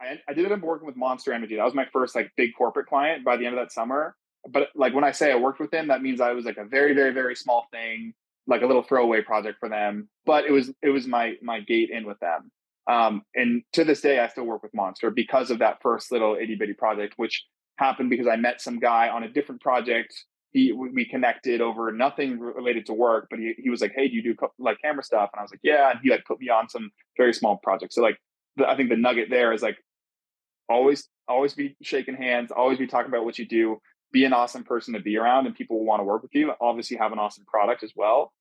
I did end up working with Monster Energy. That was my first like big corporate client by the end of that summer. But like when I say I worked with them, that means I was like a very, very, very small thing, like a little throwaway project for them. But it was my gate in with them. And to this day, I still work with Monster because of that first little itty bitty project, which happened because I met some guy on a different project. We connected over nothing related to work, but he was like, "Hey, do you do like camera stuff?" And I was like, "Yeah." And he like put me on some very small projects. So like, I think the nugget there is like always be shaking hands, always be talking about what you do, be an awesome person to be around, and people will want to work with you. Obviously, have an awesome product as well.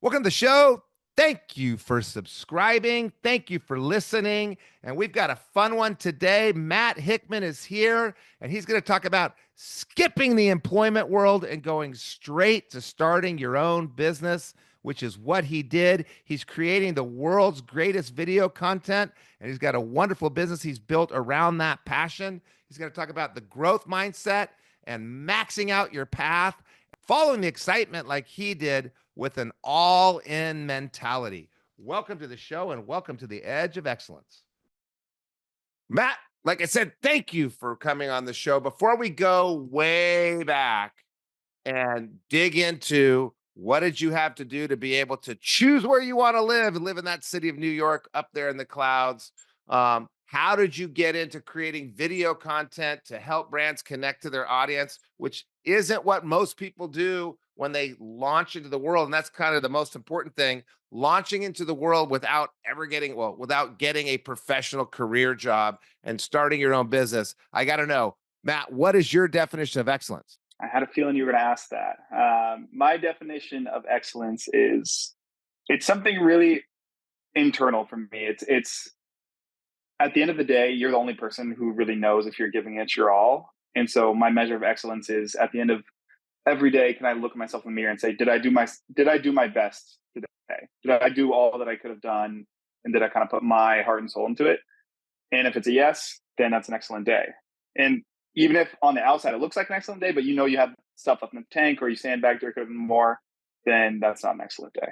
Welcome to the show. Thank you for subscribing. Thank you for listening. And we've got a fun one today. Matt Hickman is here, and he's going to talk about skipping the employment world and going straight to starting your own business, which is what he did. He's creating the world's greatest video content, and he's got a wonderful business he's built around that passion. He's going to talk about the growth mindset and maxing out your path, following the excitement like he did with an all-in mentality. Welcome to the show and welcome to the Edge of Excellence. Matt, like I said, thank you for coming on the show. Before we go way back and dig into what did you have to do to be able to choose where you want to live and live in that city of New York up there in the clouds, how did you get into creating video content to help brands connect to their audience, which isn't what most people do when they launch into the world? And that's kind of the most important thing, launching into the world without getting a professional career job and starting your own business. I got to know, Matt, what is your definition of excellence? I had a feeling you were going to ask that. My definition of excellence is it's something really internal for me. It's at the end of the day, you're the only person who really knows if you're giving it your all. And so my measure of excellence is at the end of every day, can I look at myself in the mirror and say, did I do my best today? Did I do all that I could have done? And did I kind of put my heart and soul into it? And if it's a yes, then that's an excellent day. And even if on the outside it looks like an excellent day, but you know you have stuff up in the tank or you sandbagged or could have been more, then that's not an excellent day.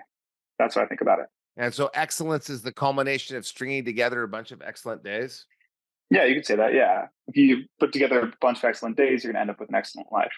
That's what I think about it. And so excellence is the culmination of stringing together a bunch of excellent days. Yeah, you could say that. Yeah. If you put together a bunch of excellent days, you're going to end up with an excellent life.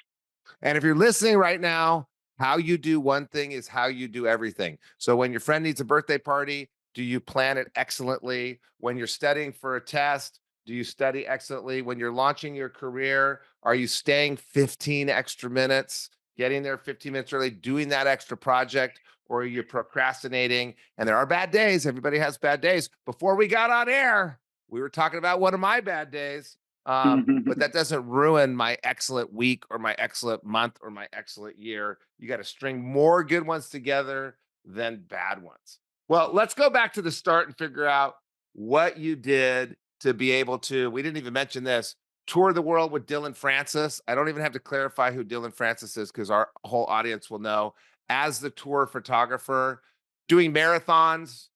And if you're listening right now, how you do one thing is how you do everything. So when your friend needs a birthday party, do you plan it excellently? When you're studying for a test, do you study excellently? When you're launching your career, are you staying 15 extra minutes, getting there 15 minutes early, doing that extra project, or are you procrastinating? And there are bad days. Everybody has bad days. Before we got on air, we were talking about one of my bad days. But that doesn't ruin my excellent week or my excellent month or my excellent year. You got to string more good ones together than bad ones. Well, let's go back to the start and figure out what you did to be able to, we didn't even mention this, tour the world with Dylan Francis. I don't even have to clarify who Dylan Francis is because our whole audience will know. As the tour photographer, doing marathons,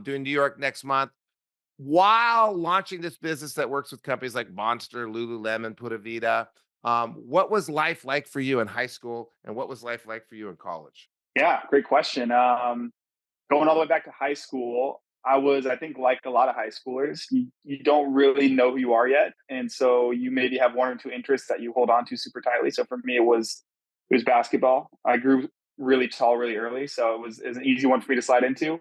doing New York next month, while launching this business that works with companies like Monster, Lululemon, Pura Vida. What was life like for you in high school, and what was life like for you in college? Yeah, great question. Going all the way back to high school, I think, like a lot of high schoolers, you don't really know who you are yet. And so you maybe have one or two interests that you hold on to super tightly. So for me, it was basketball. I grew really tall really early. So it was an easy one for me to slide into.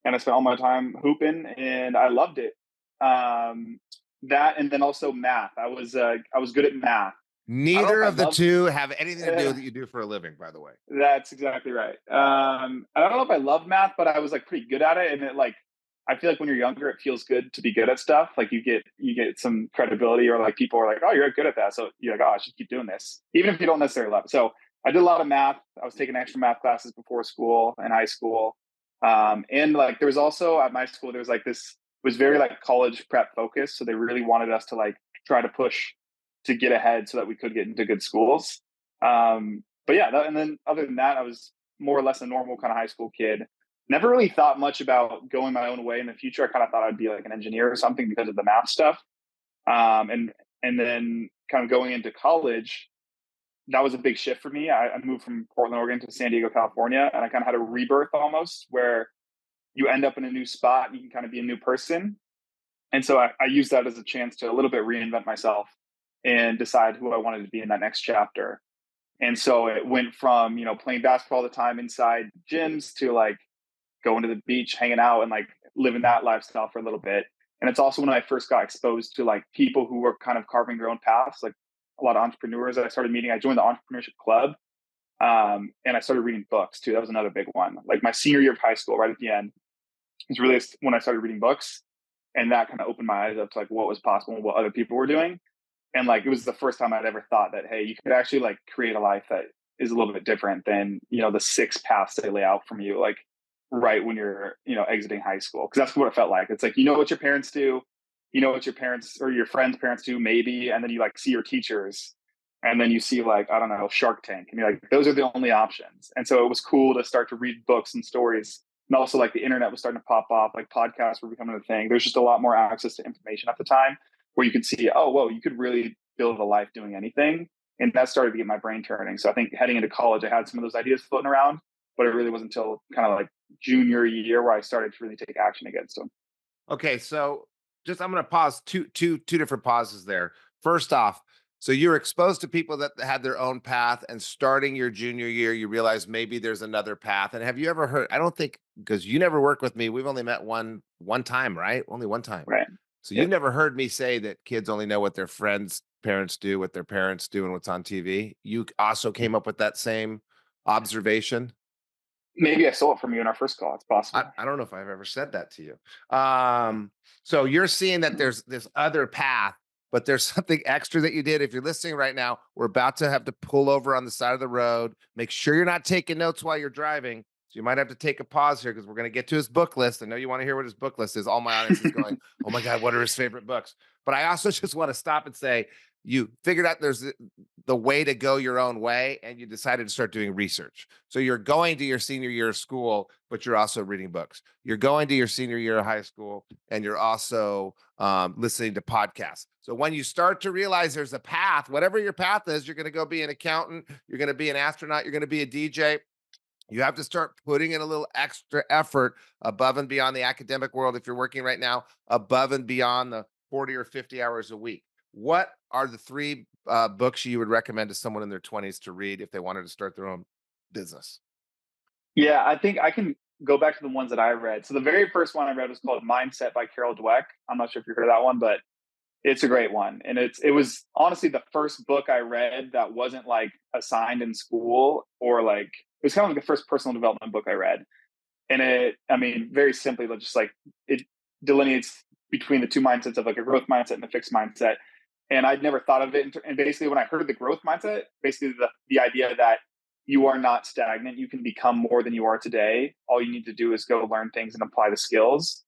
And I spent all my time hooping and I loved it. That, and then also math. I was good at math. Neither of the two have anything to do with what you do for a living, by the way. That's exactly right. I don't know if I love math, but I was like pretty good at it. And I feel like when you're younger, it feels good to be good at stuff. Like you get some credibility, or like people are like, oh, you're good at that. So you're like, oh, I should keep doing this, even if you don't necessarily love it. So I did a lot of math. I was taking extra math classes before school and high school. And like, there was also at my school, there was like this, it was very like college prep focused. So they really wanted us to like try to push to get ahead so that we could get into good schools. But yeah, and then other than that, I was more or less a normal kind of high school kid. Never really thought much about going my own way in the future. I kind of thought I'd be like an engineer or something because of the math stuff. And And then kind of going into college, that was a big shift for me. I moved from Portland, Oregon to San Diego, California, and I kind of had a rebirth almost where you end up in a new spot and you can kind of be a new person. And so I used that as a chance to a little bit reinvent myself and decide who I wanted to be in that next chapter. And so it went from, playing basketball all the time inside gyms to like going to the beach, hanging out and like living that lifestyle for a little bit. And it's also when I first got exposed to like people who were kind of carving their own paths, like a lot of entrepreneurs that I started meeting. I joined the Entrepreneurship Club, and I started reading books too. That was another big one. Like my senior year of high school, right at the end, is really when I started reading books. And that kind of opened my eyes up to like what was possible and what other people were doing. And like it was the first time I'd ever thought that, hey, you could actually like create a life that is a little bit different than, the six paths they lay out from you, like right when you're, exiting high school. Cause that's what it felt like. It's like, what your parents do, what your parents or your friends' parents do, maybe. And then you like see your teachers and then you see like, I don't know, Shark Tank. And you're like, those are the only options. And so it was cool to start to read books and stories. And also like the internet was starting to pop off, like podcasts were becoming a thing. There's just a lot more access to information at the time where you could see, oh, whoa, you could really build a life doing anything. And that started to get my brain turning. So I think heading into college, I had some of those ideas floating around, but it really wasn't until kind of like junior year where I started to really take action against them. Okay, so just I'm going to pause two different pauses there. First off, so you're exposed to people that had their own path, and starting your junior year, you realize maybe there's another path. And have you ever heard? I don't think because you never worked with me. We've only met one time, right? Only one time. Right. So you've Yep. never heard me say that kids only know what their friends' parents do, what their parents do, and what's on TV. You also came up with that same observation. Maybe I stole it from you in our first call. It's possible. I don't know if I've ever said that to you. So you're seeing that there's this other path, but there's something extra that you did. If you're listening right now, we're about to have to pull over on the side of the road. Make sure you're not taking notes while you're driving. So you might have to take a pause here because we're going to get to his book list. I know you want to hear what his book list is. All my audience is going, oh my God, what are his favorite books? But I also just want to stop and say, you figured out there's the way to go your own way, and you decided to start doing research. So you're going to your senior year of school, but you're also reading books. You're going to your senior year of high school, and you're also listening to podcasts. So when you start to realize there's a path, whatever your path is, you're going to go be an accountant, you're going to be an astronaut, you're going to be a DJ. You have to start putting in a little extra effort above and beyond the academic world. If you're working right now, above and beyond the 40 or 50 hours a week. What are the three books you would recommend to someone in their 20s to read if they wanted to start their own business? Yeah, I think I can go back to the ones that I read. So the very first one I read was called Mindset by Carol Dweck. I'm not sure if you heard of that one, but it's a great one. And it was honestly the first book I read that wasn't like assigned in school or like it was kind of like the first personal development book I read. And I mean, very simply, just like it delineates between the two mindsets of like a growth mindset and a fixed mindset. And I'd never thought of it. And basically, when I heard the growth mindset, basically the idea that you are not stagnant, you can become more than you are today. All you need to do is go learn things and apply the skills.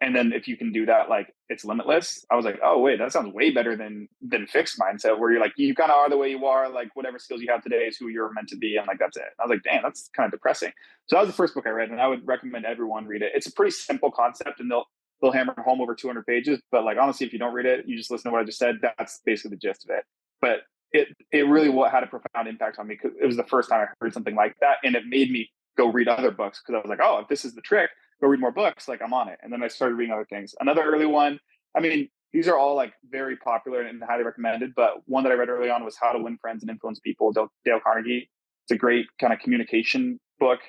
And then if you can do that, like it's limitless. I was like, oh wait, that sounds way better than fixed mindset, where you're like, you kind of are the way you are, like whatever skills you have today is who you're meant to be, and like that's it. I was like, damn, that's kind of depressing. So that was the first book I read, and I would recommend everyone read it. It's a pretty simple concept, and they'll hammer home over 200 pages. But like honestly, if you don't read it, you just listen to what I just said. That's basically the gist of it. But it really had a profound impact on me because it was the first time I heard something like that, and it made me go read other books because I was like, oh, if this is the trick, go read more books, like I'm on it. And then I started reading other things. Another early one, I mean, these are all like very popular and highly recommended, but one that I read early on was How to Win Friends and Influence People, Dale Carnegie. It's a great kind of communication book.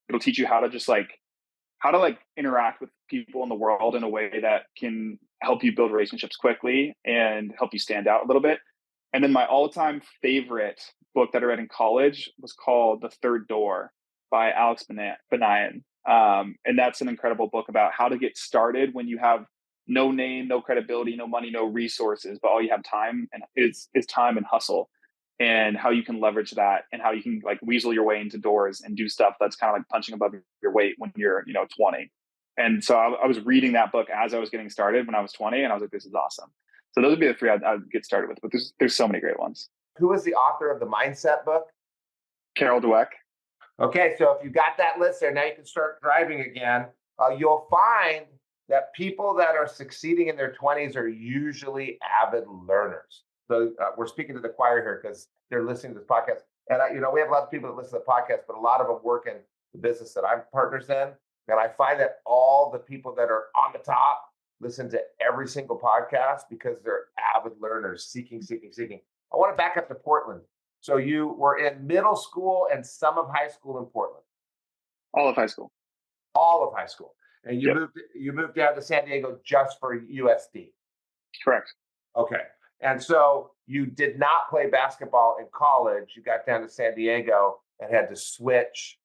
It'll teach you how to just like how to like interact with people in the world in a way that can help you build relationships quickly and help you stand out a little bit. And then my all-time favorite book that I read in college was called The Third Door by Alex Banayan. And that's an incredible book about how to get started when you have no name, no credibility, no money, no resources, but all you have time and is time and hustle, and how you can leverage that and how you can like weasel your way into doors and do stuff that's kind of like punching above your weight when you're 20. And so I was reading that book as I was getting started when I was 20, and I was like, this is awesome. So those would be the three I'd get started with, but there's so many great ones. Who was the author of the Mindset book? Carol Dweck. Okay, so if you got that list there, now you can start driving again. You'll find that people that are succeeding in their 20s are usually avid learners. So we're speaking to the choir here because they're listening to this podcast. And we have lots of people that listen to the podcast, but a lot of them work in the business that I'm partners in. And I find that all the people that are on the top listen to every single podcast because they're avid learners, seeking, seeking, seeking. I want to back up to Portland. So you were in middle school and some of high school in Portland. All of high school. All of high school. And Yep. you moved down to San Diego just for USD. Correct. Okay. And so you did not play basketball in college. You got down to San Diego and had to switch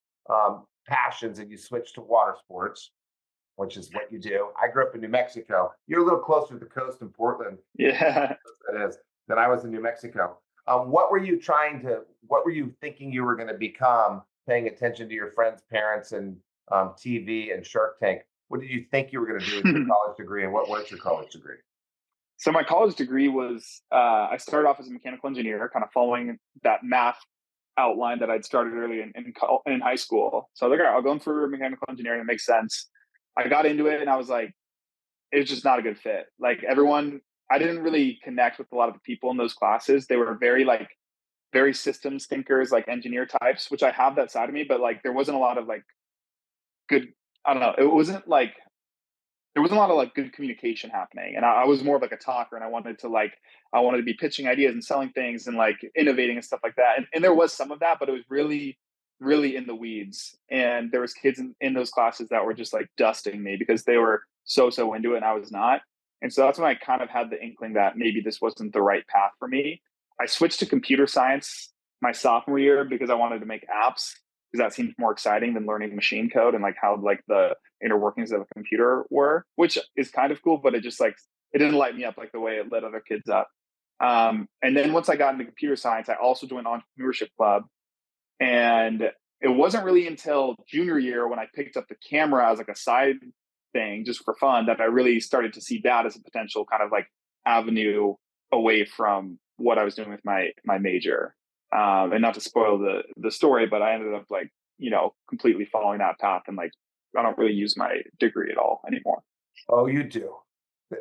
passions, and you switched to water sports, which is what you do. I grew up in New Mexico. You're a little closer to the coast in Portland. Yeah. It is. Than I was in New Mexico. What were you thinking you were going to become, paying attention to your friends' parents and TV and Shark Tank? What did you think you were going to do with your college degree, and what was your college degree? So my college degree was, I started off as a mechanical engineer, kind of following that math outline that I'd started early in high school. So I was like, all right, I'll go in for mechanical engineering. It makes sense. I got into it and I was like, it was just not a good fit. Like everyone, I didn't really connect with a lot of the people in those classes. They were very systems thinkers, like engineer types, which I have that side of me, but like there wasn't a lot of like good, I don't know. It wasn't like, there wasn't a lot of like good communication happening. And I was more of like a talker, and I wanted to be pitching ideas and selling things and like innovating and stuff like that. And there was some of that, but it was really, really in the weeds. And there was kids in those classes that were just like dusting me because they were so into it and I was not. And so that's when I kind of had the inkling that maybe this wasn't the right path for me. I switched to computer science my sophomore year because I wanted to make apps, because that seemed more exciting than learning machine code and like how like the inner workings of a computer were, which is kind of cool, but it just like, it didn't light me up like the way it lit other kids up. And then once I got into computer science, I also joined Entrepreneurship Club. And it wasn't really until junior year when I picked up the camera as like a side thing just for fun that I really started to see that as a potential kind of like avenue away from what I was doing with my major. And not to spoil the story, but I ended up like, completely following that path, and like I don't really use my degree at all anymore. Oh, you do.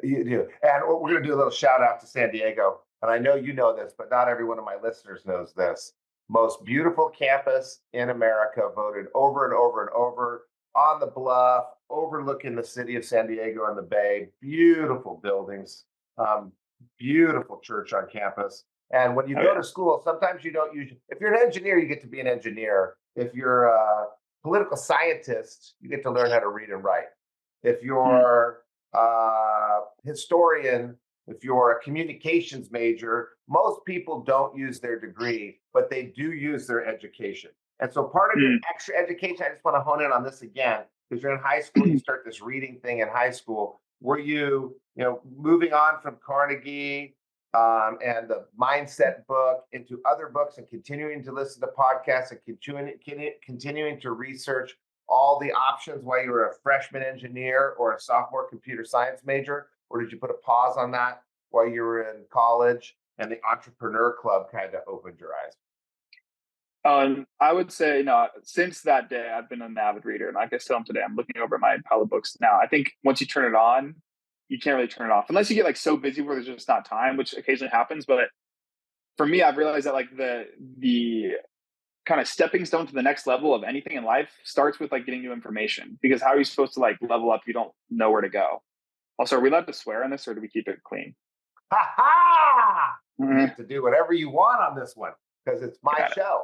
You do. And we're going to do a little shout out to San Diego. And I know you know this, but not every one of my listeners knows this. Most beautiful campus in America, voted over and over and over, on the bluff, overlooking the city of San Diego and the Bay. Beautiful buildings, beautiful church on campus. And when you go to school, sometimes you don't use, if you're an engineer, you get to be an engineer. If you're a political scientist, you get to learn how to read and write. If you're a historian, if you're a communications major, most people don't use their degree, but they do use their education. And so part of your extra education, I just want to hone in on this again, because you're in high school, you start this reading thing in high school. Were you, moving on from Carnegie and the mindset book into other books and continuing to listen to podcasts and continuing to research all the options while you were a freshman engineer or a sophomore computer science major? Or did you put a pause on that while you were in college and the entrepreneur club kind of opened your eyes? I would say no. Since that day, I've been an avid reader, and like I still am today. I'm looking over my pile of books now. I think once you turn it on, you can't really turn it off unless you get like so busy where there's just not time, which occasionally happens. But for me, I've realized that like the kind of stepping stone to the next level of anything in life starts with like getting new information, because how are you supposed to like level up? You don't know where to go. Also, are we allowed to swear on this, or do we keep it clean? Ha ha! You get to do whatever you want on this one because it's my show.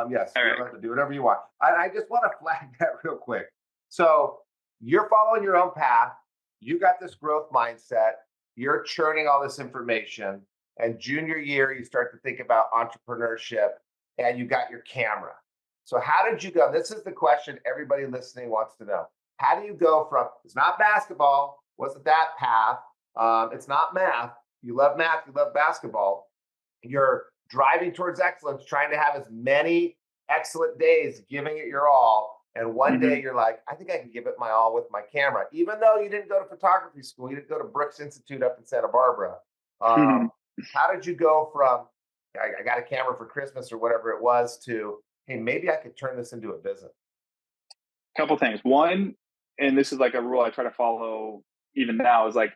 Yes, you're allowed to do whatever you want. I just want to flag that real quick. So you're following your own path. You got this growth mindset. You're churning all this information. And junior year, you start to think about entrepreneurship, and you got your camera. So how did you go? This is the question everybody listening wants to know. How do you go from, it's not basketball, wasn't that path? It's not math. You love math, you love basketball. You're driving towards excellence, trying to have as many excellent days, giving it your all. And one day you're like, I think I can give it my all with my camera. Even though you didn't go to photography school, you didn't go to Brooks Institute up in Santa Barbara. How did you go from, I got a camera for Christmas or whatever it was, to, hey, maybe I could turn this into a business? Couple things. One, and this is like a rule I try to follow even now, is like,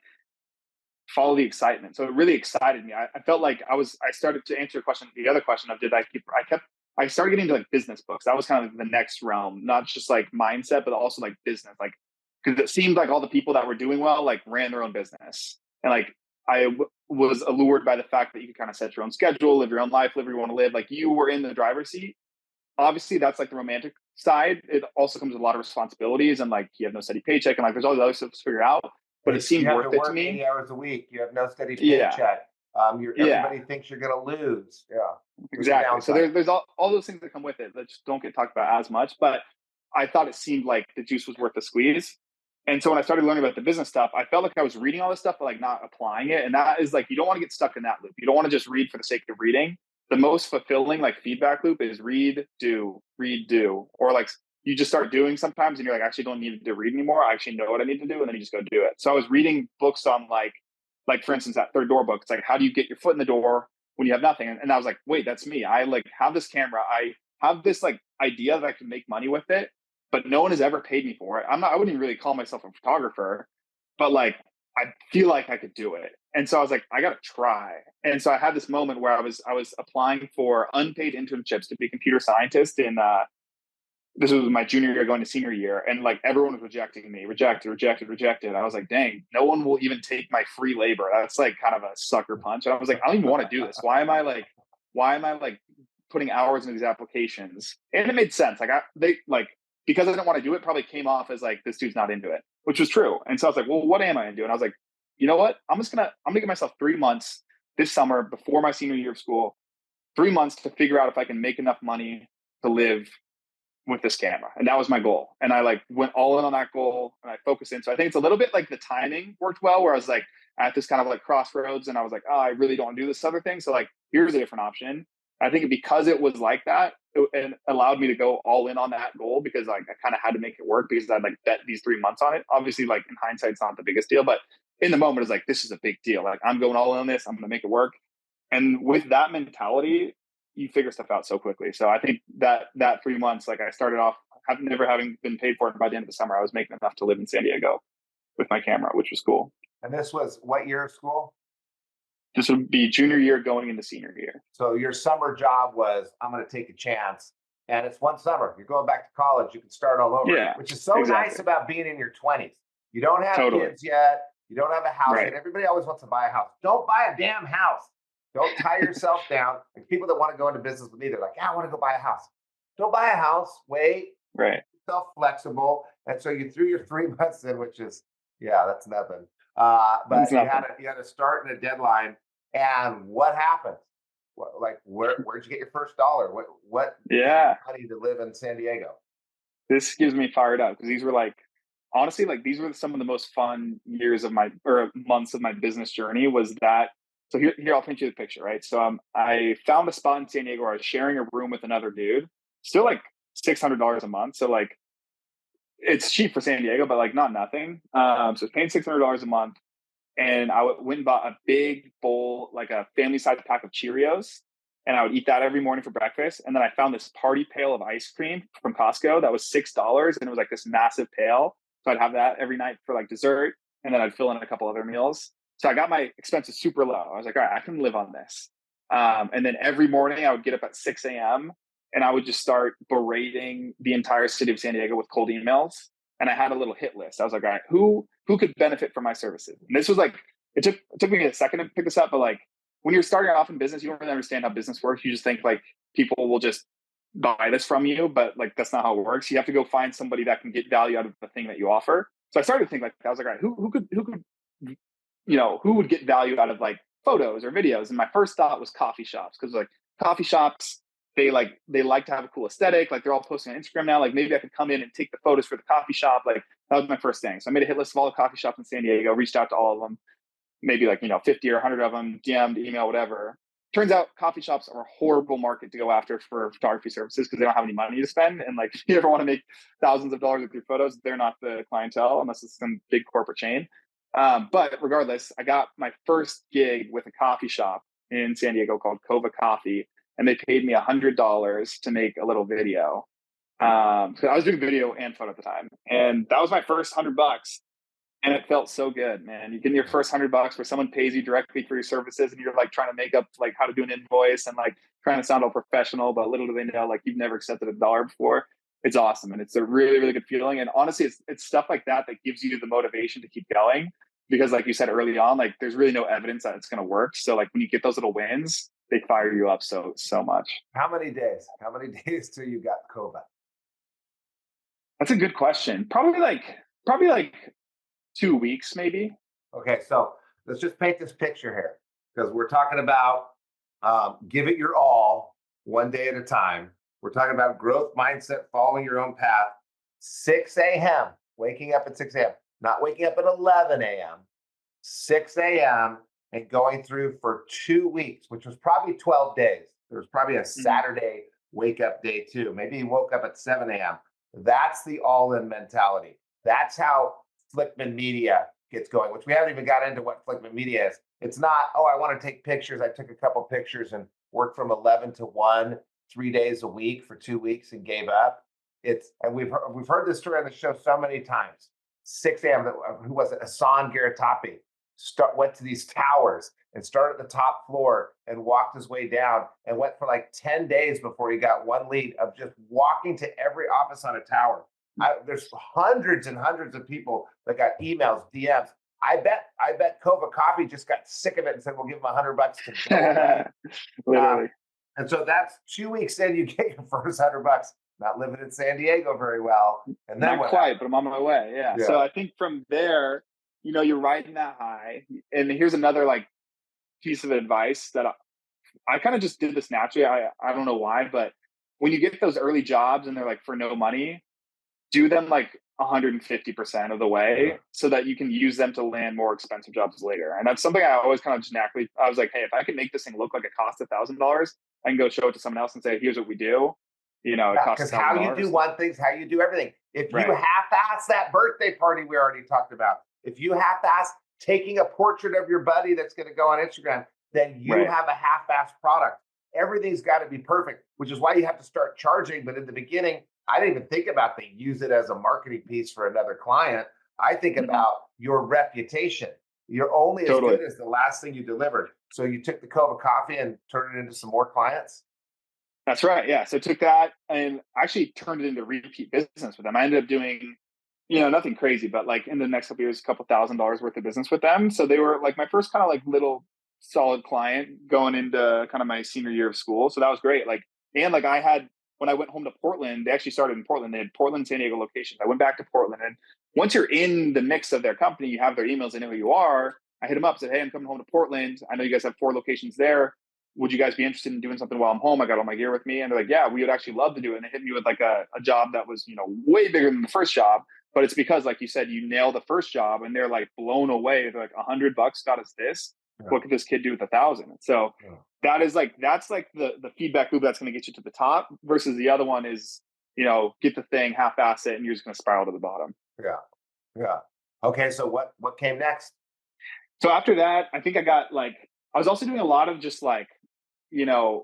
follow the excitement. So it really excited me. I felt like I started to answer your question, the other question of I started getting into like business books. That was kind of the next realm, not just like mindset, but also like business. Like, because it seemed like all the people that were doing well, like ran their own business. And like, was allured by the fact that you could kind of set your own schedule, live your own life, live where you want to live. Like you were in the driver's seat. Obviously that's like the romantic side. It also comes with a lot of responsibilities and like you have no steady paycheck and like there's all the other stuff to figure out, but it You seemed have to worth it to work me. 80 hours a week. You have no steady Yeah. paycheck. Yeah. Everybody thinks you're going to lose. Yeah. There's a Exactly. So downside. there's all those things that come with it that just don't get talked about as much. But I thought it seemed like the juice was worth the squeeze. And so when I started learning about the business stuff, I felt like I was reading all this stuff, but like not applying it. And that is like, you don't want to get stuck in that loop. You don't want to just read for the sake of reading. The most fulfilling like feedback loop is read, do, read, do. Or like you just start doing sometimes and you're like, I actually don't need to read anymore. I actually know what I need to do. And then you just go do it. So I was reading books on like for instance, that Third Door book. It's like, how do you get your foot in the door when you have nothing? And I was like, wait, that's me. I like have this camera. I have this like idea that I can make money with it, but no one has ever paid me for it. I wouldn't even really call myself a photographer, but like, I feel like I could do it. And so I was like, I got to try. And so I had this moment where I was applying for unpaid internships to be a computer scientist in, this was my junior year going to senior year. And like everyone was rejecting me, rejected. I was like, dang, no one will even take my free labor. That's like kind of a sucker punch. And I was like, I don't even want to do this. Why am I like putting hours into these applications? And it made sense. Because I didn't want to do it, probably came off as like, this dude's not into it, which was true. And so I was like, well, what am I into? And I was like, you know what? I'm gonna give myself 3 months this summer before my senior year of school, 3 months to figure out if I can make enough money to live with this camera. And that was my goal. And I like went all in on that goal and I focused in. So I think it's a little bit like the timing worked well, where I was like at this kind of like crossroads and I was like, oh, I really don't want to do this other thing. So like, here's a different option. I think because it was like that, it allowed me to go all in on that goal because like I kind of had to make it work because I'd like bet these 3 months on it. Obviously, like in hindsight, it's not the biggest deal, but in the moment, it's like, this is a big deal. Like I'm going all in on this. I'm going to make it work. And with that mentality, you figure stuff out so quickly. So I think that 3 months, like I started off never having been paid for it. By the end of the summer, I was making enough to live in San Diego with my camera, which was cool. And this was what year of school? This would be junior year going into senior year. So your summer job was, I'm going to take a chance. And it's one summer. You're going back to college. You can start all over. Yeah, which is so exactly. nice about being in your 20s. You don't have kids yet. You don't have a house Right. yet. Everybody always wants to buy a house. Don't buy a damn house. Don't tie yourself down. Like people that want to go into business with me, they're like, yeah, I want to go buy a house. Don't buy a house. Wait. Right. Self-flexible. And so you threw your 3 months in, which is, yeah, that's nothing. But you had to start in a deadline. And what happened? Where'd you get your first dollar? What money to live in San Diego? This gives me fired up because these were like, honestly, like these were some of the most fun years of months of my business journey. Was that so? Here I'll paint you the picture, right? So I found a spot in San Diego where I was sharing a room with another dude, still like $600 a month. So like it's cheap for San Diego, but like not nothing. So it's paying $600 a month. And I went and bought a big bowl, like a family size pack of Cheerios. And I would eat that every morning for breakfast. And then I found this party pail of ice cream from Costco that was $6. And it was like this massive pail. So I'd have that every night for like dessert. And then I'd fill in a couple other meals. So I got my expenses super low. I was like, all right, I can live on this. And then every morning I would get up at 6 a.m. and I would just start berating the entire city of San Diego with cold emails. And I had a little hit list. I was like, all right, who could benefit from my services? And this was like, it took me a second to pick this up, but like when you're starting off in business, you don't really understand how business works. You just think like people will just buy this from you, but like that's not how it works. You have to go find somebody that can get value out of the thing that you offer. So I started to think like I was like, all right, who could who would get value out of like photos or videos? And my first thought was coffee shops, because like coffee shops, they like to have a cool aesthetic. Like they're all posting on Instagram now. Like maybe I could come in and take the photos for the coffee shop. Like that was my first thing. So I made a hit list of all the coffee shops in San Diego, reached out to all of them, maybe like, 50 or 100 of them, DM'd, email, whatever. Turns out coffee shops are a horrible market to go after for photography services because they don't have any money to spend. And like, if you ever want to make thousands of dollars with your photos, they're not the clientele unless it's some big corporate chain. But regardless, I got my first gig with a coffee shop in San Diego called Kova Coffee. And they paid me $100 to make a little video. So I was doing video and photo at the time. And that was my first $100. And it felt so good, man. You get your first $100 where someone pays you directly for your services, and you're like trying to make up like how to do an invoice and like trying to sound all professional, but little do they know, like you've never accepted $1 before. It's awesome. And it's a really, really good feeling. And honestly, it's stuff like that that gives you the motivation to keep going. Because like you said early on, like there's really no evidence that it's going to work. So like when you get those little wins, they fire you up so much. How many days? How many days till you got COVID? That's a good question. Probably like 2 weeks, maybe. Okay, so let's just paint this picture here, because we're talking about give it your all, one day at a time. We're talking about growth mindset, following your own path. 6 a.m., waking up at 6 a.m., not waking up at 11 a.m., 6 a.m., and going through for 2 weeks, which was probably 12 days. There was probably a Saturday wake up day too. Maybe he woke up at 7 a.m. That's the all-in mentality. That's how Flickman Media gets going, which we haven't even got into what Flickman Media is. It's not, oh, I want to take pictures. I took a couple pictures and worked from 11 to 1, 3 days a week for 2 weeks and gave up. And we've heard this story on the show so many times. 6 a.m. Who was it? Hassan Garatapi went to these towers and started at the top floor and walked his way down and went for like 10 days before he got one lead of just walking to every office on a tower. There's hundreds and hundreds of people that got emails, DMs. I bet Kova Coffee just got sick of it and said, we'll give him $100 to go. Literally. And so that's 2 weeks in, you get your first $100. Not living in San Diego very well. And then not quite, but I'm on my way. Yeah. So I think from there, you're riding that high. And here's another like piece of advice that I kind of just did this naturally. I don't know why, but when you get those early jobs and they're like for no money, do them like 150% of the way so that you can use them to land more expensive jobs later. And that's something I always kind of just naturally, I was like, hey, if I can make this thing look like it costs $1,000, I can go show it to someone else and say, here's what we do. It costs $1,000. Because how you do one thing is how you do everything. If you half-ass that birthday party we already talked about, if you half-ass taking a portrait of your buddy that's going to go on Instagram, then you have a half-ass product. Everything's got to be perfect, which is why you have to start charging. But in the beginning, I didn't even think about use it as a marketing piece for another client. I think about your reputation. You're only as good as the last thing you delivered. So you took the Kova Coffee and turned it into some more clients? That's right. Yeah. So I took that and actually turned it into repeat business with them. I ended up doing, nothing crazy, but like in the next couple of years, a couple $1,000s worth of business with them. So they were like my first kind of like little solid client going into kind of my senior year of school. So that was great. And I had, when I went home to Portland, they actually started in Portland. They had Portland, San Diego locations. I went back to Portland. And once you're in the mix of their company, you have their emails, they know who you are. I hit them up, said, hey, I'm coming home to Portland. I know you guys have 4 locations there. Would you guys be interested in doing something while I'm home? I got all my gear with me. And they're like, yeah, we would actually love to do it. And they hit me with like a job that was, way bigger than the first job. But it's because, like you said, you nail the first job and they're like blown away. They're like, $100 got us this. What could this kid do with 1,000? So that's the feedback loop that's going to get you to the top versus the other one is, get the thing, half-ass it, and you're just going to spiral to the bottom. Yeah. Okay. So what came next? So after that, I think I was also doing a lot of just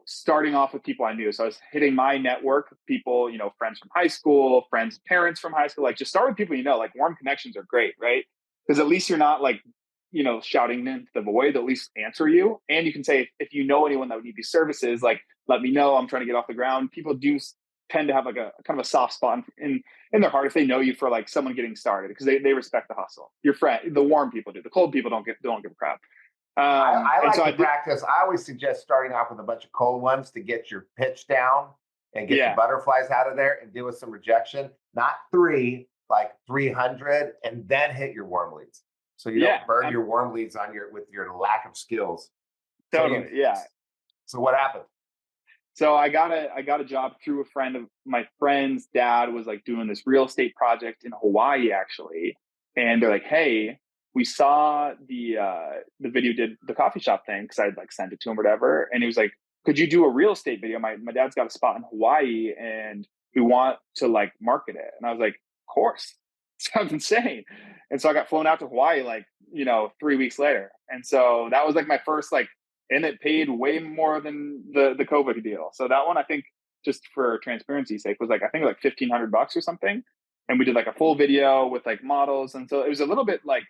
starting off with people I knew. So I was hitting my network of people, friends from high school, friends, parents from high school, just start with people, warm connections are great, right? Because at least you're not shouting into the void, they'll at least answer you. And you can say, if you know anyone that would need these services, let me know, I'm trying to get off the ground. People do tend to have a kind of a soft spot in their heart if they know you for someone getting started, because they respect the hustle. Your friend, the warm people do, the cold people don't give a crap. I like to practice. I always suggest starting off with a bunch of cold ones to get your pitch down and get the butterflies out of there and deal with some rejection. Not 300, and then hit your warm leads. So you don't burn your warm leads with your lack of skills. Totally. So what happened? So I got a job through a friend of my friend's dad was doing this real estate project in Hawaii, actually. And they're like, hey, we saw the video did the coffee shop thing, because I'd sent it to him or whatever. And he was like, could you do a real estate video? My dad's got a spot in Hawaii and we want to market it. And I was like, of course. Sounds insane. And so I got flown out to Hawaii 3 weeks later. And so that was my first and it paid way more than the COVID deal. So that one, I think, just for transparency's sake, was I think $1,500 or something. and we did like a full video with like models. And so it was a little bit like,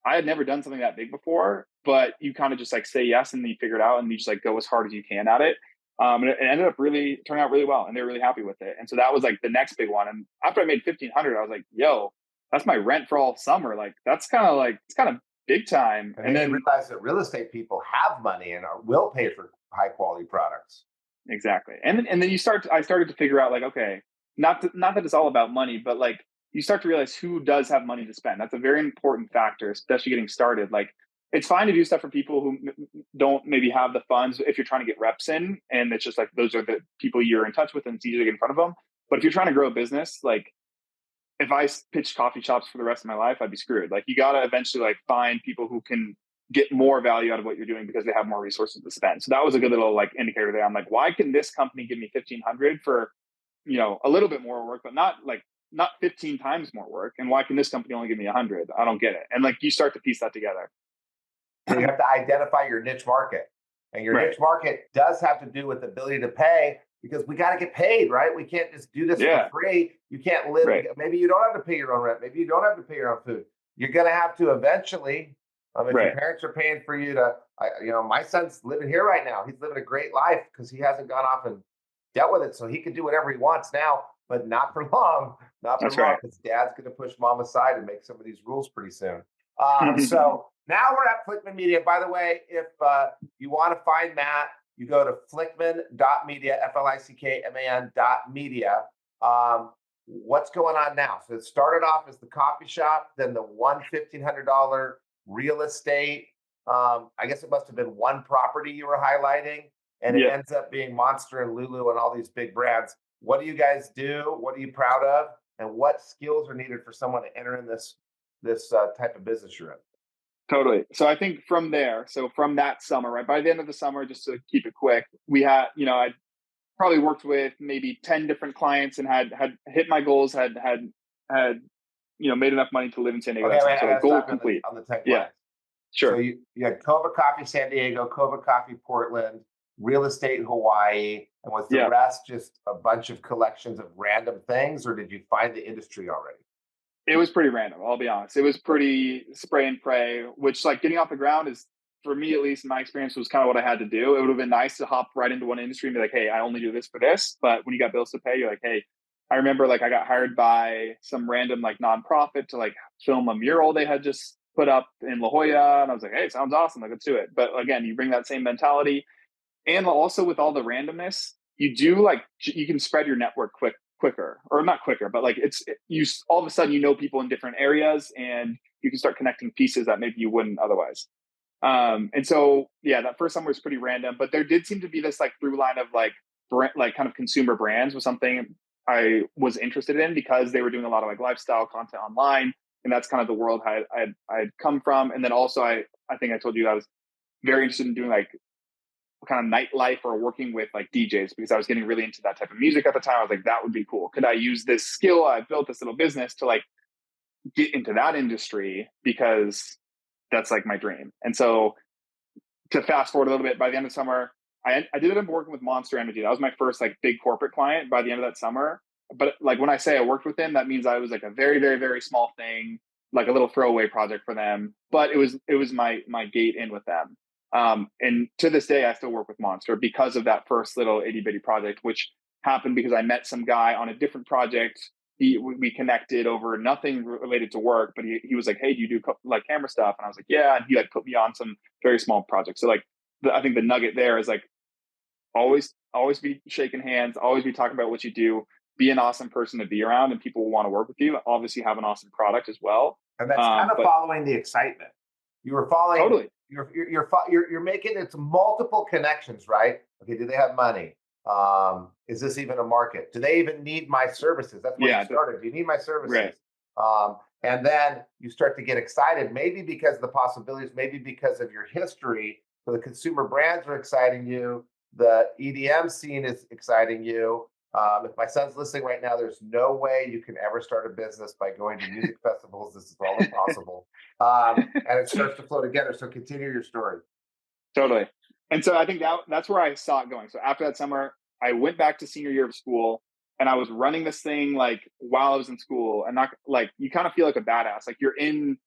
I had never done something that big before, but you kind of just like say yes and then you figure it out and you just like go as hard as you can at it. And it ended up really turning out really well, and they were really happy with it. And so that was like the next big one. And after I made 1,500, I was like, yo, that's my rent for all summer. Like it's kind of big time. And then you realize that real estate people have money and will pay for high quality products. Exactly. And then I started to figure out like, okay, not that it's all about money, but like you start to realize who does have money to spend. That's a very important factor, especially getting started. Like it's fine to do stuff for people who don't maybe have the funds if you're trying to get reps in, and it's just like those are the people you're in touch with and it's easy to get in front of them. But if you're trying to grow a business, like if I pitched coffee shops for the rest of my life, I'd be screwed. Like you got to eventually like find people who can get more value out of what you're doing because they have more resources to spend. So that was a good little like indicator there. I'm like, why can this company give me 1,500 for, a little bit more work, but not 15 times more work? And why can this company only give me 100? I don't get it. And like, you start to piece that together. So you have to identify your niche market, and your niche market does have to do with the ability to pay, because we got to get paid, right? We can't just do this for free. You can't live. Maybe you don't have to pay your own rent. Maybe you don't have to pay your own food. You're going to have to eventually. If your parents are paying for you to, my son's living here right now. He's living a great life because he hasn't gone off and dealt with it. So he can do whatever he wants now, but not for long. Not for long, because dad's going to push mom aside and make some of these rules pretty soon. So now we're at Flickman Media. By the way, if you want to find Matt, you go to flickman.media, FLICKMAN.media. What's going on now? So it started off as the coffee shop, then the $1,500 real estate. I guess it must have been one property you were highlighting, and it ends up being Monster and Lulu and all these big brands. What do you guys do? What are you proud of? And what skills are needed for someone to enter in this type of business you're in? Totally. So I think from that summer, right by the end of the summer, just to keep it quick, we had, I probably worked with maybe 10 different clients and had hit my goals, had made enough money to live in San Diego. So goal complete. On the tech lines. Sure. So you had Cova Coffee San Diego, Cova Coffee Portland, real estate in Hawaii, and was the rest just a bunch of collections of random things, or did you find the industry already? It was pretty random, I'll be honest. It was pretty spray and pray, which like getting off the ground is, for me at least in my experience, was kind of what I had to do. It would have been nice to hop right into one industry and be like, hey, I only do this for this. But when you got bills to pay, you're like, hey, I remember like I got hired by some random like nonprofit to like film a mural they had just put up in La Jolla. And I was like, hey, sounds awesome. Like, let's do it. But again, you bring that same mentality. And also with all the randomness, you can spread your network quicker, or not quicker, but like you all of a sudden, people in different areas, and you can start connecting pieces that maybe you wouldn't otherwise. And so, that first summer was pretty random, but there did seem to be this like through line of like kind of consumer brands was something I was interested in, because they were doing a lot of like lifestyle content online. And that's kind of the world I'd come from. And then also I think I told you I was very interested in doing like kind of nightlife or working with like DJs, because I was getting really into that type of music at the time. I was like, that would be cool. Could I use this skill? I built this little business to like get into that industry, because that's like my dream. And so to fast forward a little bit, by the end of summer, I did end up working with Monster Energy. That was my first like big corporate client by the end of that summer. But like when I say I worked with them, that means I was like a very, very, very small thing, like a little throwaway project for them. But it was my gate in with them. And to this day, I still work with Monster because of that first little itty bitty project, which happened because I met some guy on a different project. We connected over nothing related to work, but he was like, hey, do you do like camera stuff? And I was like, yeah. And he like put me on some very small projects. So like, I think the nugget there is like, always be shaking hands, always be talking about what you do, be an awesome person to be around, and people will want to work with you. Obviously have an awesome product as well. And that's kind of following the excitement. You were following. Totally. You're making it's multiple connections, right? Okay. Do they have money? Is this even a market? Do they even need my services? That's where you started. Do you need my services? Right. And then you start to get excited, maybe because of the possibilities, maybe because of your history. So the consumer brands are exciting you. The EDM scene is exciting you. If my son's listening right now, there's no way you can ever start a business by going to music festivals. This is all impossible. And it starts to flow together. So continue your story. Totally. And so I think that's where I saw it going. So after that summer, I went back to senior year of school. and I was running this thing like while I was in school, and not like, you kind of feel like a badass. Like you're in,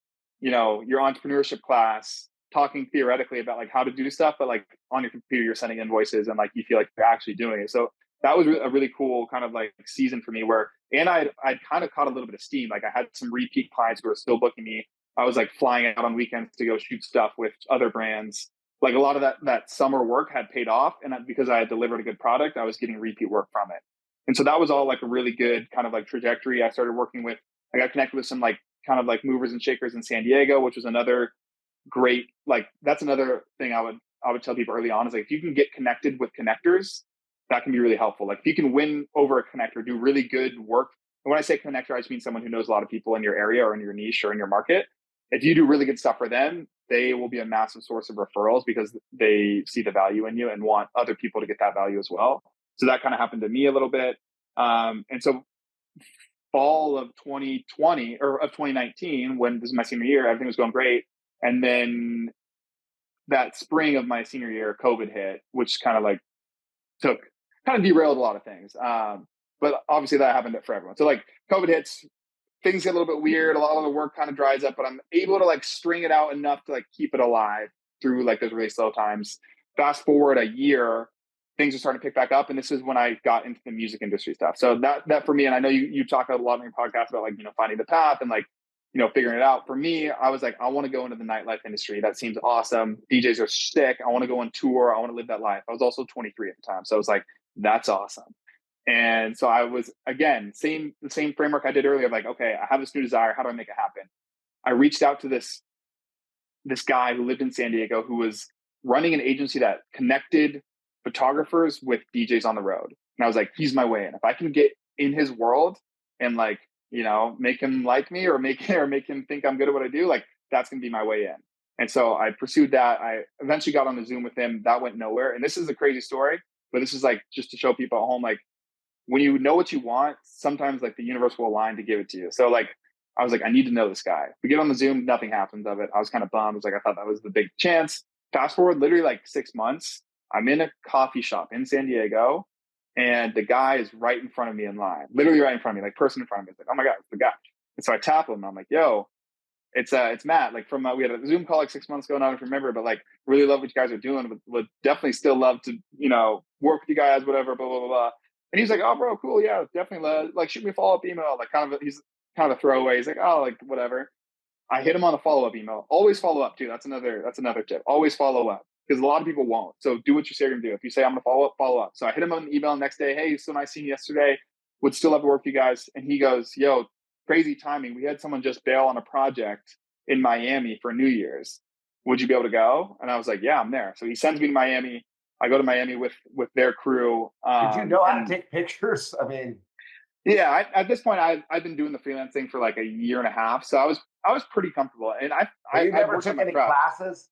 your entrepreneurship class talking theoretically about like how to do stuff, but like on your computer, you're sending invoices and like you feel like you're actually doing it. So that was a really cool kind of like season for me where, and I'd kind of caught a little bit of steam. Like I had some repeat clients who were still booking me. I was like flying out on weekends to go shoot stuff with other brands. Like a lot of that summer work had paid off. And because I had delivered a good product, I was getting repeat work from it. And so that was all like a really good kind of like trajectory. I started working with, I got connected with some like kind of like movers and shakers in San Diego, which was another great, like that's another thing I would tell people early on is like, if you can get connected with connectors, that can be really helpful. Like if you can win over a connector, do really good work. And when I say connector, I just mean someone who knows a lot of people in your area or in your niche or in your market. If you do really good stuff for them, they will be a massive source of referrals because they see the value in you and want other people to get that value as well. So that kind of happened to me a little bit. And so fall of 2020 or of 2019, when this is my senior year, everything was going great. And then that spring of my senior year, COVID hit, which kind of like kind of derailed a lot of things. But obviously that happened for everyone. So like COVID hits, things get a little bit weird. A lot of the work kind of dries up, but I'm able to like string it out enough to like keep it alive through like those really slow times. Fast forward a year, things are starting to pick back up. And this is when I got into the music industry stuff. So that for me, and I know you talk a lot in your podcast about like, finding the path and like, figuring it out. For me, I was like, I want to go into the nightlife industry. That seems awesome. DJs are sick. I want to go on tour. I want to live that life. I was also 23 at the time. So I was like, that's awesome. And so I was, again, the same framework I did earlier. Like, okay, I have this new desire. How do I make it happen? I reached out to this guy who lived in San Diego who was running an agency that connected photographers with DJs on the road. And I was like, he's my way in. If I can get in his world and like, make him like me or make him think I'm good at what I do, like that's going to be my way in. And so I pursued that. I eventually got on the Zoom with him. That went nowhere. And this is a crazy story, but this is like just to show people at home, like when you know what you want, sometimes like the universe will align to give it to you. So like, I was like, I need to know this guy. We get on the Zoom, nothing happens of it. I was kind of bummed. I was like, I thought that was the big chance. Fast forward literally like 6 months. I'm in a coffee shop in San Diego and the guy is right in front of me in line, literally right in front of me, like person in front of me. It's like, oh my God, it's the guy. And so I tap him and I'm like, yo, it's Matt, like from, we had a Zoom call like 6 months ago. And I don't remember, but like really love what you guys are doing. Would definitely still love to, work with you guys, whatever, blah, blah, blah, blah. And he's like, oh bro, cool. Yeah, definitely. Like shoot me a follow-up email. Like he's kind of a throwaway. He's like, oh, like whatever. I hit him on a follow-up email. Always follow up too. That's another tip. Always follow up because a lot of people won't. So do what you say you're gonna do. If you say I'm gonna follow up. So I hit him on an email next day. Hey, so nice seeing you yesterday. Would still love to work with you guys. And he goes, yo, crazy timing. We had someone just bail on a project in Miami for New Year's. Would you be able to go? And I was like, yeah, I'm there. So he sends me to Miami. I go to Miami with their crew. Did you know how to take pictures? I mean, yeah. At this point, I've been doing the freelance thing for like a year and a half, so I was pretty comfortable. And you never took any classes?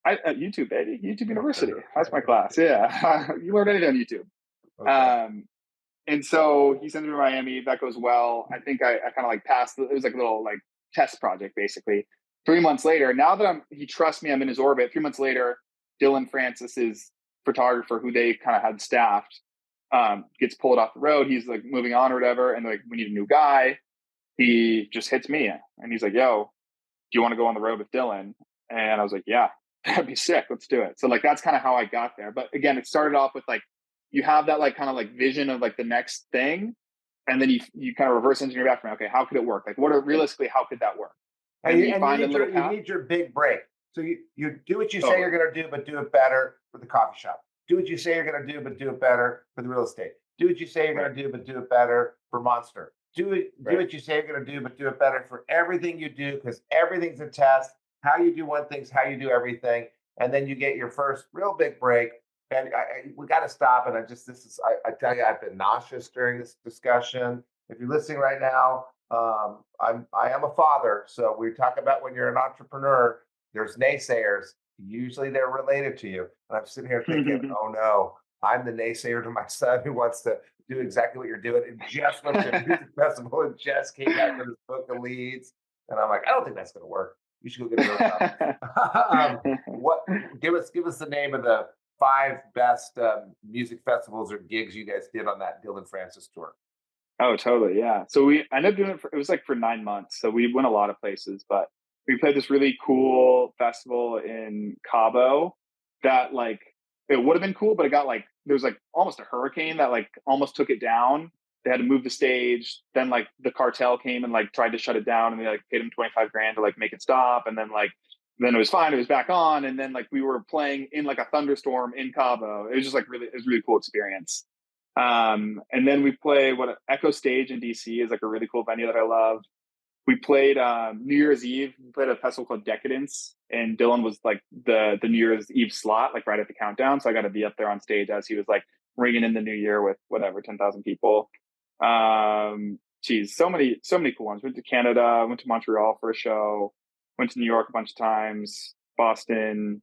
At YouTube, baby, YouTube University. That's my class. Yeah, you learn anything on YouTube. Okay. And so he sends me to Miami. That goes well. I think I kind of like passed. It was like a little like test project, basically. 3 months later, now that he trusts me, I'm in his orbit. 3 months later, Dylan Francis's photographer, who they kind of had staffed, gets pulled off the road. He's like moving on or whatever. And like, we need a new guy. He just hits me and he's like, yo, do you want to go on the road with Dylan? And I was like, yeah, that'd be sick. Let's do it. So like, that's kind of how I got there. But again, it started off with like, you have that like kind of like vision of like the next thing. And then you kind of reverse engineer back from, okay, how could it work? Like realistically, how could that work? And you need your big break. So you do what you say you're going to do, but do it better for the coffee shop. Do what you say you're going to do, but do it better for the real estate. Do what you say you're going to do, but do it better for Monster. Do what you say you're going to do, but do it better for everything you do, because everything's a test. How you do one thing's how you do everything. And then you get your first real big break. And we got to stop. And I tell you, I've been nauseous during this discussion. If you're listening right now, I am a father. So we talk about when you're an entrepreneur, there's naysayers. Usually they're related to you. And I'm sitting here thinking, oh no, I'm the naysayer to my son who wants to do exactly what you're doing. And just went to a music festival and just came back with his book of leads. And I'm like, I don't think that's going to work. You should go get a job. Give us the name of the 5 best music festivals or gigs you guys did on that Dylan Francis tour? Oh, totally. Yeah. So I ended up doing it it was like for 9 months. So we went a lot of places, but we played this really cool festival in Cabo that like, it would have been cool, but it got like, there was like almost a hurricane that like almost took it down. They had to move the stage. Then like the cartel came and like tried to shut it down, and they like paid him 25 grand to like make it stop. And then it was fine. It was back on. And then like we were playing in like a thunderstorm in Cabo. It was just like it was a really cool experience. And then we play Echo Stage in DC is like a really cool venue that I love. We played New Year's Eve. We played a festival called Decadence, and Dylan was like the New Year's Eve slot, like right at the countdown. So I got to be up there on stage as he was like ringing in the new year with whatever 10,000 people. Geez, so many cool ones. Went to Canada, went to Montreal for a show, went to New York a bunch of times, Boston,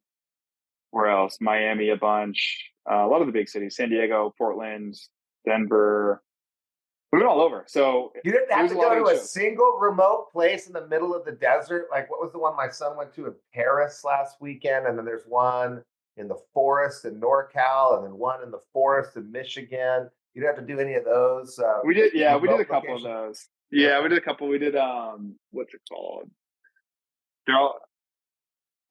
where else? Miami a bunch, a lot of the big cities, San Diego, Portland, Denver. We went all over. So you didn't have there's to a lot go of to a shows. single remote place in the middle of the desert. Like, what was the one my son went to in Paris last weekend? And then there's one in the forest in NorCal, and then one in the forest in Michigan. You didn't have to do any of those. We did, yeah, we did a remote couple locations? of those. Yeah, Okay. we did a couple. We did what's it called? They're all,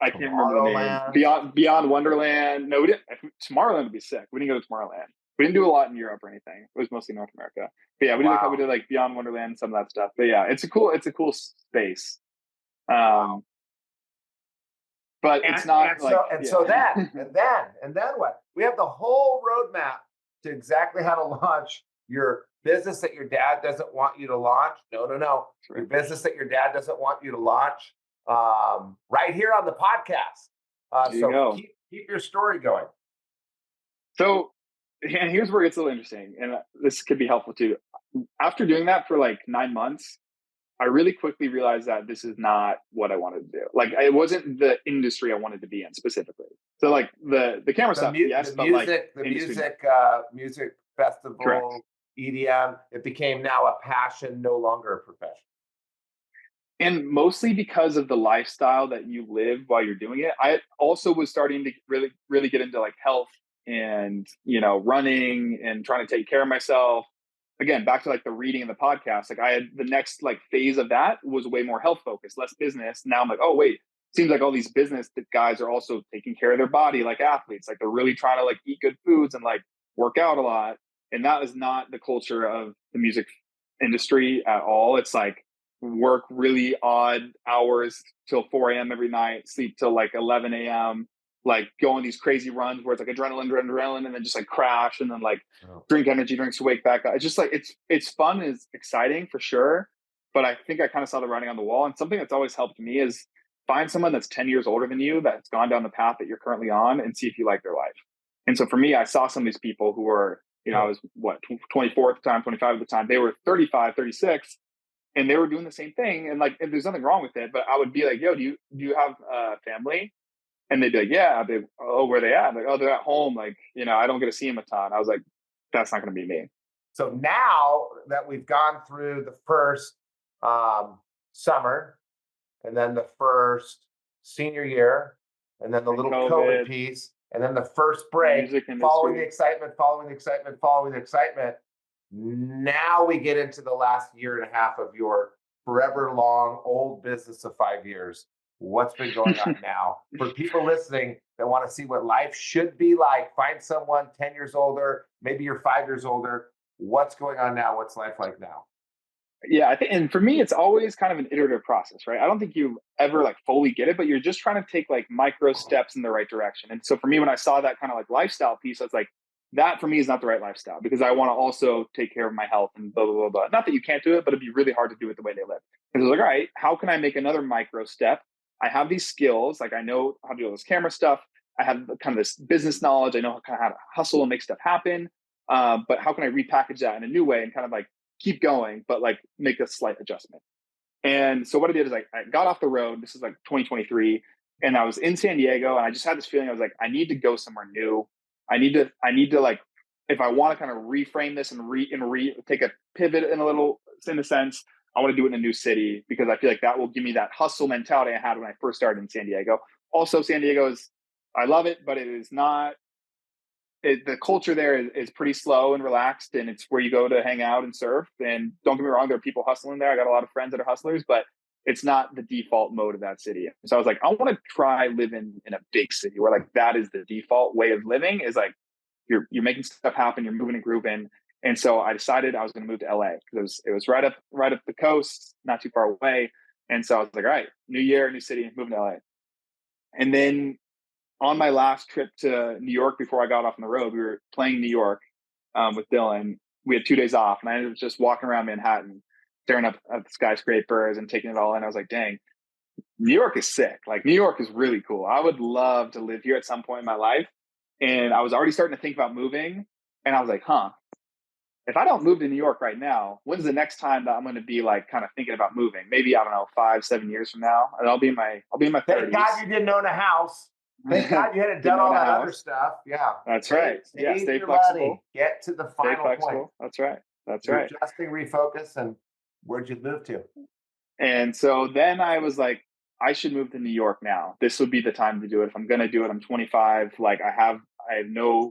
I can't remember the name. Tomorrowland. Beyond Wonderland. No, we didn't. Tomorrowland would be sick. We didn't go to Tomorrowland. We didn't do a lot in Europe or anything. It was mostly North America. But yeah, we Wow. did like Beyond Wonderland, some of that stuff. But yeah, it's a cool space. Wow. But it's not like so then what? We have the whole roadmap to exactly how to launch your business that your dad doesn't want you to launch. No. Right. Your business that your dad doesn't want you to launch. Right here on the podcast. So keep your story going. So, and here's where it gets a little interesting, and this could be helpful too. After doing that for like 9 months, I really quickly realized that this is not what I wanted to do. Like, it wasn't the industry I wanted to be in specifically. So, like the camera stuff, yes, but like the music festival, correct. EDM, it became now a passion, no longer a profession. And mostly because of the lifestyle that you live while you're doing it. I also was starting to really, really get into like health and, running and trying to take care of myself. Again, back to like the reading and the podcast, like I had the next like phase of that was way more health focused, less business. Now I'm like, oh wait, seems like all these business guys are also taking care of their body like athletes. Like they're really trying to like eat good foods and like work out a lot. And that is not the culture of the music industry at all. It's like work really odd hours till 4 a.m. every night, sleep till like 11 a.m., like go on these crazy runs where it's like adrenaline, and then just like crash and then like drink energy drinks to wake back up. It's just like, it's fun and it's exciting for sure. But I think I kind of saw the writing on the wall. And something that's always helped me is find someone that's 10 years older than you that's gone down the path that you're currently on and see if you like their life. And so for me, I saw some of these people who were, I was 24 at the time, 25 at the time. They were 35, 36. And they were doing the same thing. And like, there's nothing wrong with it, but I would be like, yo, do you have a family? And they'd be like, yeah. I'd be, oh, where are they at? I'm like, oh, they're at home. Like, I don't get to see them a ton. I was like, that's not going to be me. So now that we've gone through the first summer, and then the first senior year, and then the little COVID piece, and then the first break, following the excitement, now we get into the last year and a half of your forever long old business of 5 years. What's been going on now? For people listening that want to see what life should be like, find someone 10 years older, maybe you're 5 years older. What's going on now? What's life like now? Yeah, I think, and for me, it's always kind of an iterative process, right? I don't think you ever like fully get it, but you're just trying to take like micro steps in the right direction. And so for me, when I saw that kind of like lifestyle piece, I was like, that for me is not the right lifestyle, because I want to also take care of my health and blah, blah, blah, blah. Not that you can't do it, but it'd be really hard to do it the way they live. And I was like, all right, how can I make another micro step? I have these skills, like I know how to do all this camera stuff. I have kind of this business knowledge. I know kind of how to hustle and make stuff happen. But how can I repackage that in a new way and kind of like keep going, but like make a slight adjustment? And so what I did is I got off the road. This is like 2023. And I was in San Diego, and I just had this feeling. I was like, I need to go somewhere new. I need to like, if I want to kind of reframe this and take a pivot in a sense, I want to do it in a new city, because I feel like that will give me that hustle mentality I had when I first started in San Diego. Also, San Diego I love it, but it is not the culture there is pretty slow and relaxed, and it's where you go to hang out and surf. And don't get me wrong, there are people hustling there. I got a lot of friends that are hustlers, but it's not the default mode of that city. So I was like, I want to try living in a big city where like that is the default way of living, is like you're making stuff happen, you're moving and grooving. And so I decided I was going to move to LA because it was right up the coast, not too far away. And so I was like, all right, new year, new city, moving to LA. And then on my last trip to New York before I got off on the road, we were playing New York with Dylan. We had 2 days off, and I ended up just walking around Manhattan, staring up at the skyscrapers and taking it all in. I was like, dang, New York is sick. Like, New York is really cool. I would love to live here at some point in my life. And I was already starting to think about moving. And I was like, if I don't move to New York right now, when's the next time that I'm going to be like kind of thinking about moving? Maybe, I don't know, 5-7 years from now. And I'll be in my 30s. Thank God you didn't own a house. Thank God you hadn't done all that other stuff. Yeah. That's right. Yeah. Stay flexible. Money. Get to the final point. That's right. That's You're right. Adjusting, refocus, and where'd you move to? And so then I was like, I should move to New York now. This would be the time to do it. If I'm going to do it, I'm 25. Like I have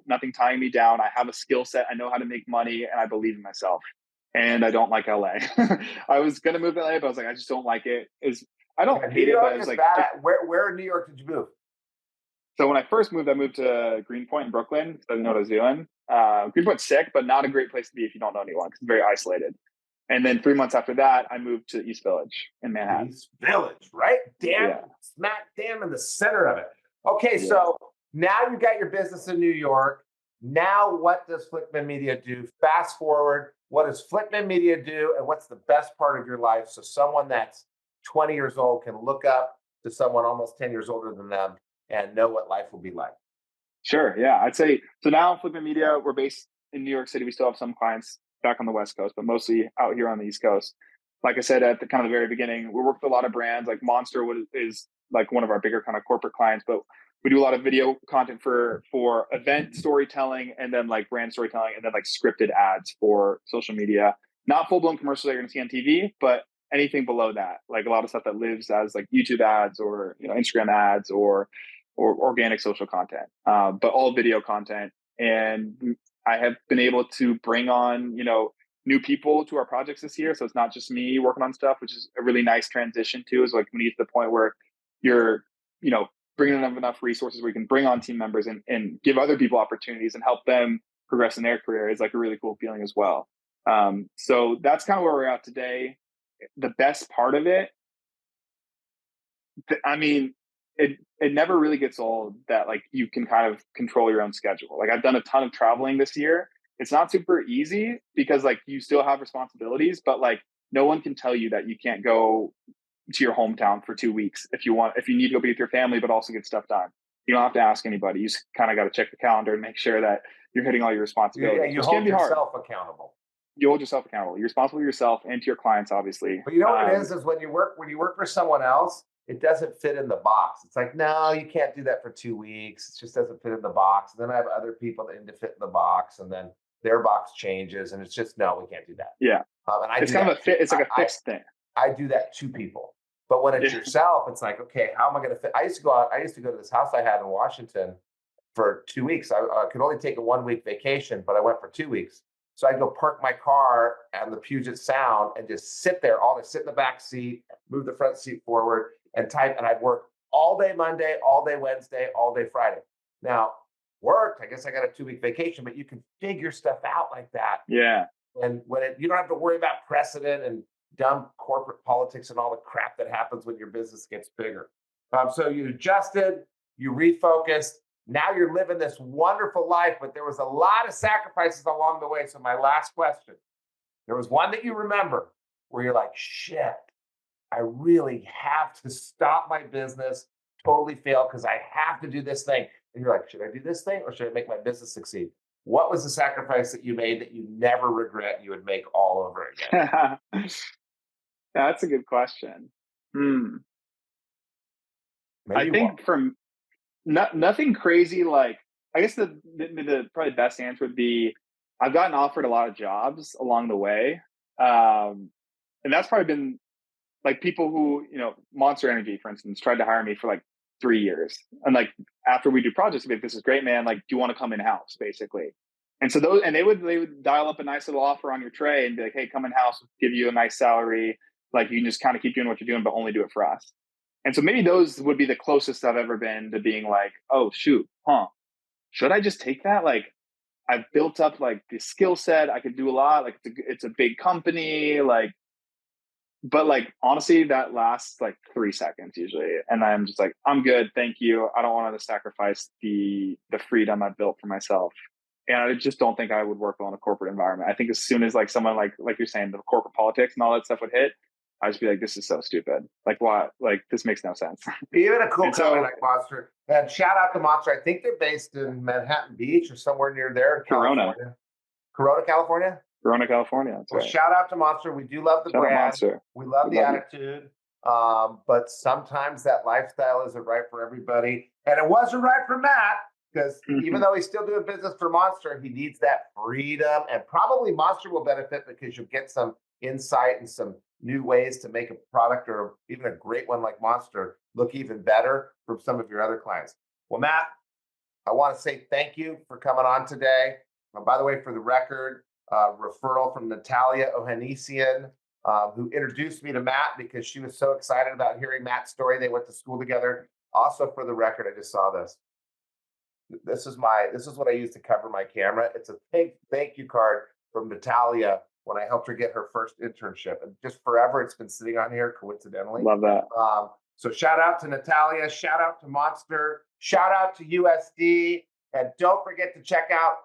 nothing tying me down. I have a skill set. I know how to make money, and I believe in myself. And I don't like LA. I was going to move to LA, but I was like, I just don't like it. I don't hate it, but I was like, where in New York did you move? So when I first moved, I moved to Greenpoint in Brooklyn because I didn't know what I was doing. Greenpoint's sick, but not a great place to be if you don't know anyone because it's very isolated. And then 3 months after that, I moved to East Village in Manhattan. East Village, right? Smack damn in the center of it. Okay, so now you got your business in New York. Now what does Flickman Media do? Fast forward, what does Flickman Media do, and what's the best part of your life so someone that's 20 years old can look up to someone almost 10 years older than them and know what life will be like? Sure. Yeah. I'd say, so now Flickman Media, we're based in New York City. We still have some clients back on the West Coast, but mostly out here on the East Coast. Like I said, at the kind of the very beginning, we work with a lot of brands. Like Monster is like one of our bigger kind of corporate clients, but we do a lot of video content for event storytelling, and then like brand storytelling, and then like scripted ads for social media. Not full-blown commercials that you're going to see on TV, but anything below that, like a lot of stuff that lives as like YouTube ads or Instagram ads or organic social content, but all video content. And I have been able to bring on, new people to our projects this year. So it's not just me working on stuff, which is a really nice transition too, is like when you get to the point where you're, bringing in enough resources where you can bring on team members and give other people opportunities and help them progress in their career is like a really cool feeling as well. So that's kind of where we're at today. The best part of it, I mean, it never really gets old that like you can kind of control your own schedule. Like I've done a ton of traveling this year. It's not super easy because like you still have responsibilities, but like no one can tell you that you can't go to your hometown for 2 weeks if you need to go be with your family, but also get stuff done. You don't have to ask anybody. You just kind of got to check the calendar and make sure that you're hitting all your responsibilities. Yeah, you hold yourself accountable. You hold yourself accountable. You're responsible to yourself and to your clients, obviously. But you know what it is when you work for someone else, it doesn't fit in the box. It's like, no, you can't do that for 2 weeks. It just doesn't fit in the box. And then I have other people that need to fit in the box, and then their box changes, and it's just, no, we can't do that. Yeah. And it's kind of a fit. It's like a fixed thing. I do that to people. But when it's yourself, it's like, okay, how am I going to fit? I used to go to this house I had in Washington for 2 weeks. I could only take a 1 week vacation, but I went for 2 weeks. So I'd go park my car on the Puget Sound and just sit there, sit in the back seat, move the front seat forward and type. And I'd work all day Monday, all day Wednesday, all day Friday. Now, worked, I guess I got a 2 week vacation, but you can figure stuff out like that. Yeah. And you don't have to worry about precedent and dumb corporate politics and all the crap that happens when your business gets bigger. So you adjusted, you refocused. Now you're living this wonderful life, but there was a lot of sacrifices along the way. So my last question, there was one that you remember where you're like, shit, I really have to stop my business, totally fail because I have to do this thing. And you're like, should I do this thing or should I make my business succeed? What was the sacrifice that you made that you never regret you would make all over again? That's a good question. I think from nothing crazy. Like, I guess the probably best answer would be I've gotten offered a lot of jobs along the way. And that's probably been like people who, Monster Energy, for instance, tried to hire me for like 3 years. And like, after we do projects, like, this is great, man. Like, do you want to come in house, basically? And so they would dial up a nice little offer on your tray and be like, hey, come in house, give you a nice salary. Like, you can just kind of keep doing what you're doing, but only do it for us. And so maybe those would be the closest I've ever been to being like, oh shoot, should I just take that? Like, I've built up like the skill set. I could do a lot. Like, it's a big company. Like, but like, honestly, that lasts like 3 seconds usually. And I'm just like, I'm good. Thank you. I don't want to sacrifice the freedom I've built for myself. And I just don't think I would work well in a corporate environment. I think as soon as like someone like you're saying, the corporate politics and all that stuff would hit, I'd just be like, this is so stupid. Like, what? Like, this makes no sense. Even a cool company like Monster. And shout out to Monster. I think they're based in Manhattan Beach or somewhere near there in California. Corona, California? Corona, California. That's right. Shout out to Monster. We do love the brand. Monster. We love the attitude. But sometimes that lifestyle isn't right for everybody. And it wasn't right for Matt, because even though he's still doing business for Monster, he needs that freedom. And probably Monster will benefit because you'll get some insight and some new ways to make a product, or even a great one like Monster, look even better from some of your other clients. Well, Matt, I want to say thank you for coming on today. By the way, for the record, referral from Natalia Ohanesian, who introduced me to Matt because she was so excited about hearing Matt's story. They went to school together. Also, for the record, I just saw this. This is what I use to cover my camera. It's a thank you card from Natalia when I helped her get her first internship. And just forever, it's been sitting on here, coincidentally. Love that. So shout out to Natalia, shout out to Monster, shout out to USD, and don't forget to check out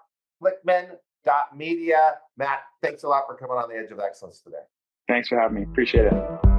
Flickman.media. Matt, thanks a lot for coming on The Edge of Excellence today. Thanks for having me. Appreciate it.